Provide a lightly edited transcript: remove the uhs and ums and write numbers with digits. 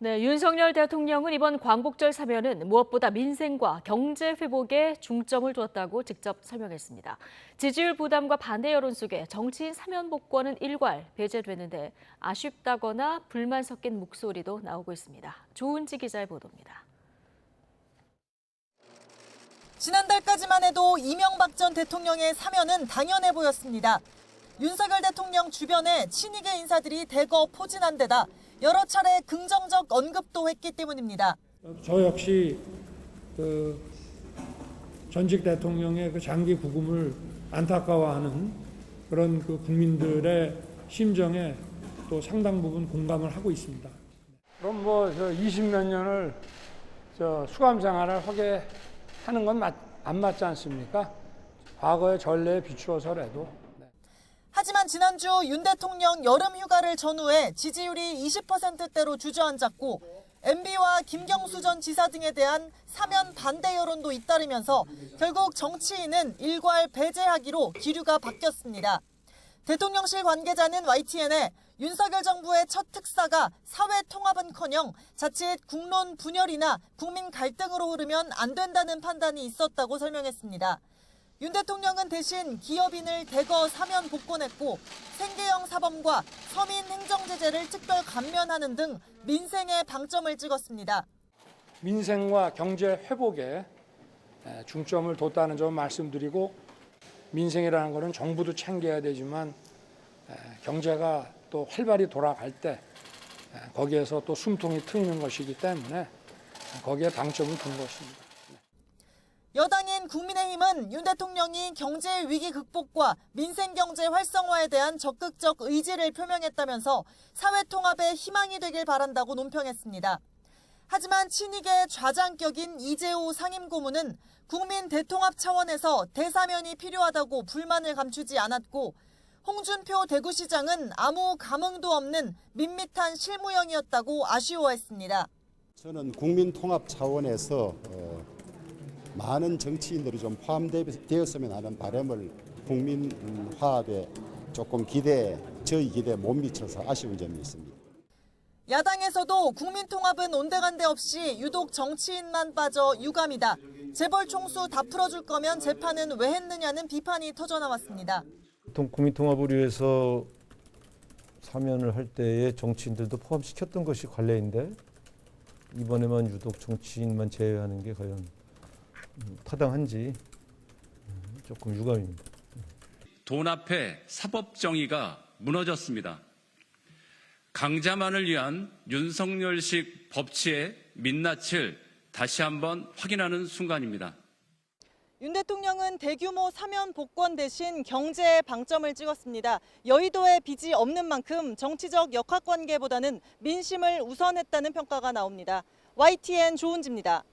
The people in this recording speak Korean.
네, 윤석열 대통령은 이번 광복절 사면은 무엇보다 민생과 경제 회복에 중점을 두었다고 직접 설명했습니다. 지지율 부담과 반대 여론 속에 정치인 사면 복권은 일괄 배제되는데 아쉽다거나 불만 섞인 목소리도 나오고 있습니다. 조은지 기자의 보도입니다. 지난달까지만 해도 이명박 전 대통령의 사면은 당연해 보였습니다. 윤석열 대통령 주변에 친이계 인사들이 대거 포진한 데다 여러 차례 긍정적 언급도 했기 때문입니다. 저 역시 전직 대통령의 장기 구금을 안타까워하는 그런 국민들의 심정에 또 상당 부분 공감을 하고 있습니다. 그럼 20몇 년을 수감 생활을 하게 하는 건 안 맞지 않습니까? 과거의 전례에 비추어서라도. 하지만 지난주 윤 대통령 여름 휴가를 전후해 지지율이 20%대로 주저앉았고 MB와 김경수 전 지사 등에 대한 사면 반대 여론도 잇따르면서 결국 정치인은 일괄 배제하기로 기류가 바뀌었습니다. 대통령실 관계자는 YTN에 윤석열 정부의 첫 특사가 사회 통합은커녕 자칫 국론 분열이나 국민 갈등으로 흐르면 안 된다는 판단이 있었다고 설명했습니다. 윤 대통령은 대신 기업인을 대거 사면 복권했고 생계형 사범과 서민 행정제재를 특별 감면하는 등 민생에 방점을 찍었습니다. 민생과 경제 회복에 중점을 뒀다는 점 말씀드리고 민생이라는 것은 정부도 챙겨야 되지만 경제가 또 활발히 돌아갈 때 거기에서 또 숨통이 트이는 것이기 때문에 거기에 방점을 둔 것입니다. 여당인 국민의힘은 윤 대통령이 경제 위기 극복과 민생 경제 활성화에 대한 적극적 의지를 표명했다면서 사회 통합에 희망이 되길 바란다고 논평했습니다. 하지만 친이계 좌장격인 이재호 상임고문은 국민 대통합 차원에서 대사면이 필요하다고 불만을 감추지 않았고 홍준표 대구시장은 아무 감흥도 없는 밋밋한 실무형이었다고 아쉬워했습니다. 저는 국민 통합 차원에서 많은 정치인들이 좀 포함되었으면 하는 바람을 국민 화합에 조금 저희 기대에 못 미쳐서 아쉬운 점이 있습니다. 야당에서도 국민 통합은 온데간데 없이 유독 정치인만 빠져 유감이다. 재벌 총수 다 풀어줄 거면 재판은 왜 했느냐는 비판이 터져나왔습니다. 국민 통합을 위해서 사면을 할 때에 정치인들도 포함시켰던 것이 관례인데 이번에만 유독 정치인만 제외하는 게 과연 타당한지 조금 유감입니다. 돈 앞에 사법 정의가 무너졌습니다. 강자만을 위한 윤석열식 법치의 민낯을 다시 한번 확인하는 순간입니다. 윤 대통령은 대규모 사면 복권 대신 경제에 방점을 찍었습니다. 여의도에 빚이 없는 만큼 정치적 역학관계보다는 민심을 우선했다는 평가가 나옵니다. YTN 조은지입니다.